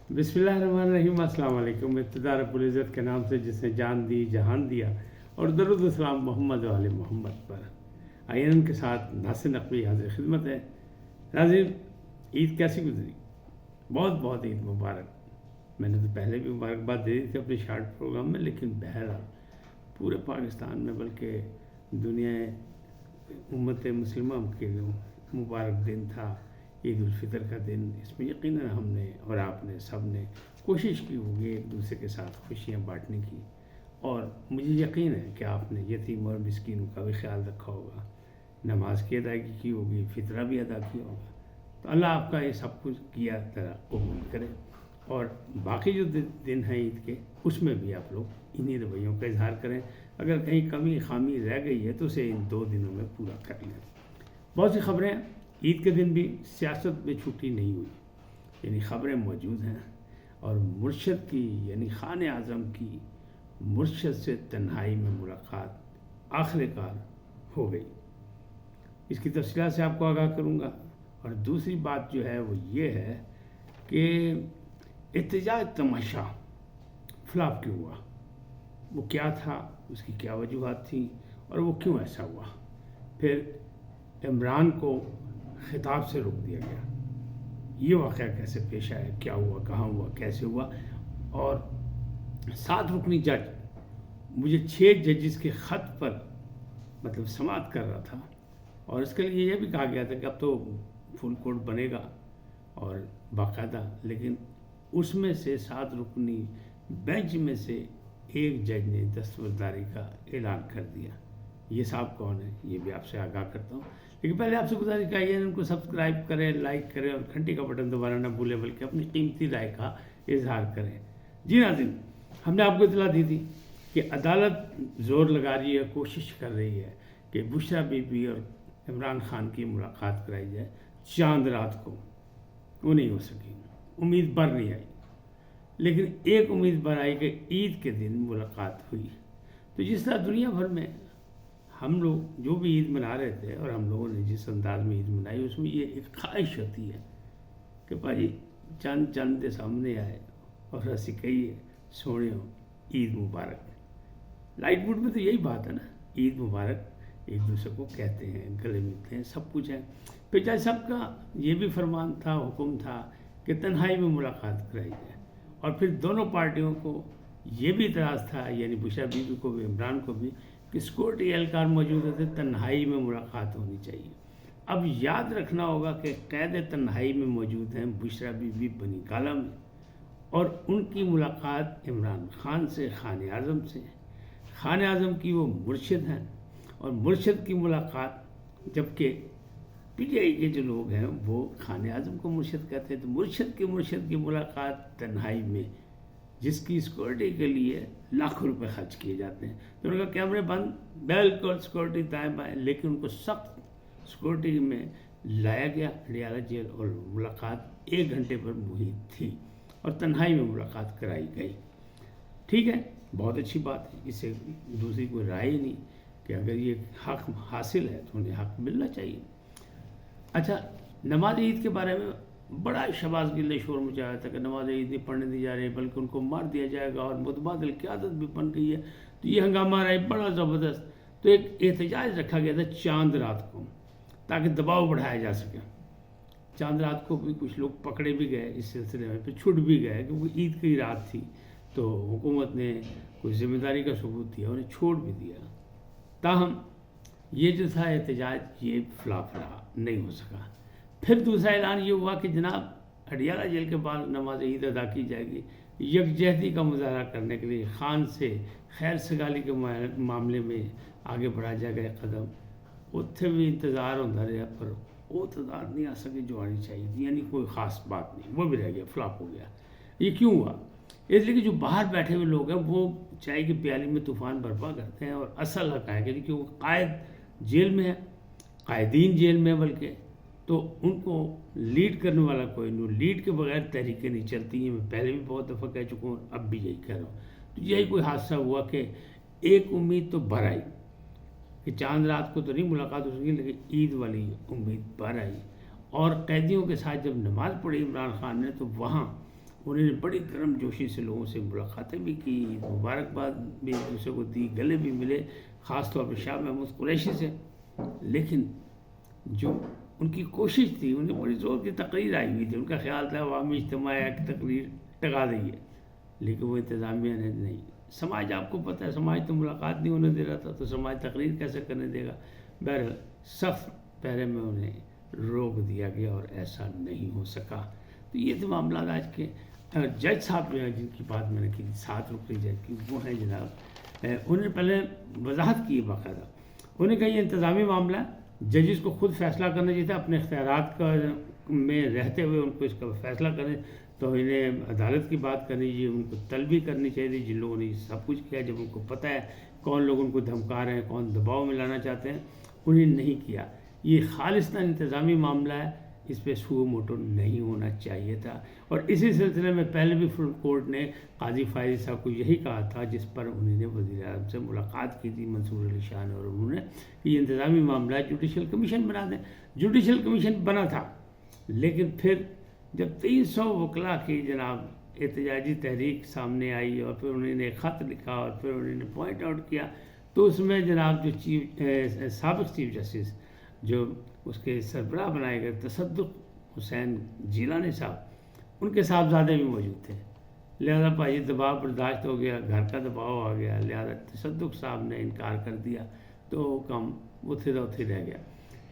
बिस्मिल्लाहिर्रहमानिर्रहीम। अस्सलाम वालेकुम। इब्तिदा रब्बुल इज़्ज़त के नाम से जिसने जान दी जहान दिया, और दरूद व सलाम मोहम्मद व आले मोहम्मद पर। आइए उनके साथ नासिर नकवी हाज़िर खिदमत है। नाज़रीन, ईद कैसी गुजरी? बहुत बहुत ईद मुबारक। मैंने तो पहले भी मुबारकबाद दे दी थी अपने शार्ट प्रोग्राम में, लेकिन बहरहाल पूरे पाकिस्तान में बल्कि दुनिया उम्मत मुस्लिमा के लिए मुबारक दिन था ईद उल फितर का दिन। इसमें यकीनन हमने और आपने सब ने कोशिश की होगी एक दूसरे के साथ खुशियाँ बांटने की, और मुझे यकीन है कि आपने यतीम और मिस्कीनों का भी ख्याल रखा होगा, नमाज की अदायगी की होगी, फितरा भी अदा किया होगा। तो अल्लाह आपका ये सब कुछ किया तरह कबूल करे, और बाकी जो दिन हैं ईद के, उसमें भी आप लोग इन्हीं रवैयों का इजहार करें। अगर कहीं कमी खामी रह गई है तो उसे इन 2 दिनों में पूरा कर लें। बहुत सी खबरें ईद के दिन भी सियासत में छुट्टी नहीं हुई, यानी खबरें मौजूद हैं। और मुर्शद की यानी खान आज़म की मुर्शद से तन्हाई में मुलाकात आखिरकार हो गई। इसकी तफसीलात से आपको आगाह करूँगा। और दूसरी बात जो है वो ये है कि एहतजाज तमाशा फ्लॉप क्यों हुआ, वो क्या था, उसकी क्या वजूहात थी, और वो क्यों ऐसा हुआ। फिर इमरान को खिताब से रोक दिया गया, ये वाक़या कैसे पेश आया, क्या हुआ, कहाँ हुआ, कैसे हुआ। और 7 रुकनी जज, मुझे 6 जजेस के ख़त पर मतलब समाअत कर रहा था, और इसके लिए यह भी कहा गया था कि अब तो फुल कोर्ट बनेगा और बाकायदा, लेकिन उसमें से 7 रुकनी बेंच में से एक जज ने दस्तबरदारी का ऐलान कर दिया। ये साहब कौन है, ये भी आपसे आगाह करता हूँ, लेकिन पहले आपसे गुजारिश है इनको सब्सक्राइब करें, लाइक करें, और घंटी का बटन दबाना ना भूलें, बल्कि अपनी कीमती राय का इजहार करें। जी नाज़रीन, हमने आपको इतला दी थी कि अदालत ज़ोर लगा रही है, कोशिश कर रही है कि बुशरा बीबी और इमरान खान की मुलाकात कराई जाए चांद रात को। वो नहीं हो सकी, उम्मीद बर नहीं आई, लेकिन एक उम्मीद बर आई कि ईद के दिन मुलाकात हुई। तो जिस तरह दुनिया भर में हम लोग जो भी ईद मना रहे थे, और हम लोगों ने जिस अंदाज में ईद मनाई, उसमें ये एक ख्वाहिश होती है कि भाई चंद चंद के सामने आए और हंसी कहिए सोने हो ईद मुबारक। लाइट मूड में तो यही बात है ना, ईद मुबारक एक दूसरे को कहते हैं, गले मिलते हैं, सब कुछ है। फिर चाहे सबका ये भी फरमान था, हुक्म था कि तन्हाई में मुलाकात कराई जाए, और फिर दोनों पार्टियों को ये भी इतराज़ था, यानी बुशरा बीबी को भी इमरान को भी, कि सिक्योरिटी एहलकार मौजूद थे, तन्हाई में मुलाकात होनी चाहिए। अब याद रखना होगा कि कैद तन्हाई में मौजूद हैं बुशरा बीबी बनी गाला में, और उनकी मुलाकात इमरान खान से, खान आज़म से। खान आज़म की वो मुर्शिद हैं, और मुर्शिद की मुलाकात, जबकि पीटीआई के जो लोग हैं वो खान आज़म को मुर्शिद कहते हैं, तो मुर्शिद की मुलाकात तन्हाई में, जिसकी सिक्योरिटी के लिए लाखों रुपए खर्च किए जाते हैं। तो उनका कैमरे बंद, बिल्कुल सिक्योरिटी दाएँ बाएँ, लेकिन उनको सख्त सिक्योरिटी में लाया गया अडियाला जेल, और मुलाकात 1 घंटे पर मुहित थी, और तन्हाई में मुलाकात कराई गई। ठीक है, बहुत अच्छी बात है, इससे दूसरी कोई राय ही नहीं कि अगर ये हक हासिल है तो उन्हें हक मिलना चाहिए। अच्छा, नमाज ईद के बारे में बड़ा शबाज़ गिल्ले शोर मचाया था कि नमाज ईद नहीं पढ़ने दी जा रही, बल्कि उनको मार दिया जाएगा, और मुतबादिल क़यादत भी बन गई है। तो ये हंगामा रहा बड़ा ज़बरदस्त। तो एक एहतजाज रखा गया था चांद रात को, ताकि दबाव बढ़ाया जा सके। चांद रात को भी कुछ लोग पकड़े भी गए इस सिलसिले में, फिर छूट भी गए, क्योंकि ईद की रात थी, तो हुकूमत ने कुछ जिम्मेदारी का सबूत दिया, उन्हें छोड़ भी दिया। ताहम ये जो था एहतजाज, ये फ्लॉप रहा, नहीं हो सका। फिर दूसरा ऐलान ये हुआ कि जनाब अडियाला जेल के बाद नमाज ईद अदा की जाएगी। यकजहती का मुजाहरा करने के लिए खान से खैर सगाली के मामले में आगे बढ़ा जाएगा एक कदम। उत्थे भी इंतज़ार होता रहा, पर वो तादाद नहीं आ सकी जो आनी चाहिए थी, यानी कोई ख़ास बात नहीं, वो भी रह गया, फ्लॉप हो गया। ये क्यों हुआ? इसलिए कि जो बाहर बैठे हुए लोग हैं वो चाय की प्याली में तूफ़ान बर्पा करते हैं, और असल हक़ है क्योंकि वो कायद जेल में है, कायदीन जेल में है, बल्कि तो उनको लीड करने वाला कोई नहीं, लीड के बगैर तहरीकें नहीं चलती हैं। मैं पहले भी बहुत दफ़ा कह चुका हूँ, अब भी यही कह रहा हूँ। तो यही कोई हादसा हुआ कि एक उम्मीद तो भर आई कि चांद रात को तो नहीं मुलाकात हो सकी, लेकिन ईद वाली उम्मीद भर आई। और कैदियों के साथ जब नमाज़ पढ़ी इमरान खान ने, तो वहाँ انہوں نے بڑی گرم جوشی سے لوگوں سے ملاقاتیں بھی کی، مبارکباد بھی ایک دوسرے کو دی، گلے بھی ملے، خاص طور پہ شاہ محمود قریشی سے. لیکن جو ان کی کوشش تھی، انہیں بڑی زور کی تقریر آئی ہوئی تھی، ان کا خیال تھا عوامی اجتماع کی تقریر ٹکا دیں گے، لیکن وہ انتظامیہ نے نہیں. سماج آپ کو پتہ ہے، سماج تو ملاقات نہیں ہونے دے رہا تھا، تو سماج تقریر کیسے کرنے دے گا. بہرحال سخت پہرے میں انہیں روک دیا گیا اور ایسا نہیں ہو سکا. تو یہ تو معاملات آج کے. جج صاحب جو ہیں جن کی بات میں نے کی 7 رکنی جج کی، وہ ہیں جناب، انہوں نے پہلے وضاحت کی باقاعدہ. انہوں نے کہا یہ انتظامی معاملہ ہے، ججز کو خود فیصلہ کرنا چاہیے تھا، اپنے اختیارات کا میں رہتے ہوئے ان کو اس کا فیصلہ کریں. تو انہیں عدالت کی بات کرنی چاہیے، ان کو طلبی کرنی چاہیے تھی. جن لوگوں نے سب کچھ کیا، جب ان کو پتہ ہے کون لوگ ان کو دھمکا رہے ہیں، کون دباؤ میں لانا چاہتے ہیں، انہیں نہیں کیا. یہ خالصتاً انتظامی معاملہ ہے، اس پہ سو موٹو نہیں ہونا چاہیے تھا. اور اسی سلسلے میں پہلے بھی فل کورٹ نے قاضی فائز صاحب کو یہی کہا تھا، جس پر انہوں نے وزیر اعظم سے ملاقات کی تھی منصور علی شاہ نے، اور انہوں نے یہ انتظامی معاملہ ہے جوڈیشل کمیشن بنا دیں. جوڈیشل کمیشن بنا تھا، لیکن پھر جب 300 وکلاء کی جناب احتجاجی تحریک سامنے آئی اور پھر انہوں نے خط لکھا اور پھر انہوں نے پوائنٹ آؤٹ کیا، تو اس میں جناب جو سابق چیف جسٹس جو اس کے سربراہ بنائے گئے تصدق حسین جیلانی صاحب، ان کے صاحبزادے بھی موجود تھے. لہذا بھائی دباؤ برداشت ہو گیا، گھر کا دباؤ آ گیا، لہذا تصدق صاحب نے انکار کر دیا، تو کم اتھے رہ گیا،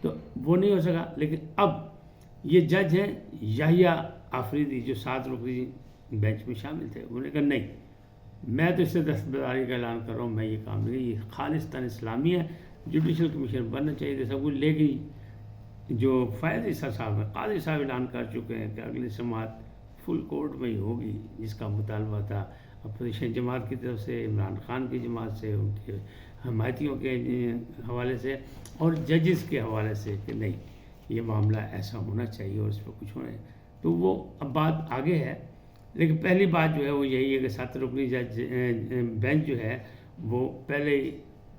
تو وہ نہیں ہو سکا. لیکن اب یہ جج ہیں یحییٰ آفریدی جو 7 رکنی بینچ میں شامل تھے، انہوں نے کہا نہیں، میں تو اس سے دستبرداری کا اعلان کر رہا ہوں، میں یہ کام نہیں، یہ خالصتاً اسلامی ہے، جوڈیشل کمیشن بننا چاہیے تھا سب کچھ. لیکن جو فائز عیسیٰ صاحب ہیں، قاضی صاحب اعلان کر چکے ہیں کہ اگلی سماعت فل کورٹ میں ہی ہوگی، جس کا مطالبہ تھا اپوزیشن جماعت کی طرف سے، عمران خان کی جماعت سے، ان کے حمایتیوں کے حوالے سے اور ججز کے حوالے سے، کہ نہیں یہ معاملہ ایسا ہونا چاہیے اور اس پہ کچھ ہونا ہے. تو وہ اب بات آگے ہے، لیکن پہلی بات جو ہے وہ یہی ہے کہ 7 رکنی جج بینچ جو ہے وہ پہلے ہی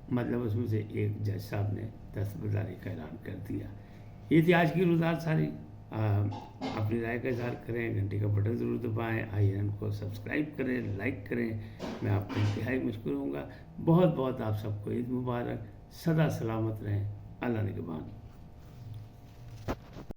مطلب اس میں سے ایک جج صاحب نے دستبرداری کا اعلان کر دیا. یہ تھی آج کی روزات ساری. اپنی رائے کا اظہار کریں، گھنٹی کا بٹن ضرور دبائیں، IAN کو سبسکرائب کریں، لائک کریں. میں آپ کو انتہائی مشکور ہوں گا. بہت بہت آپ سب کو عید مبارک، سدا سلامت رہیں. اللہ نگہبان.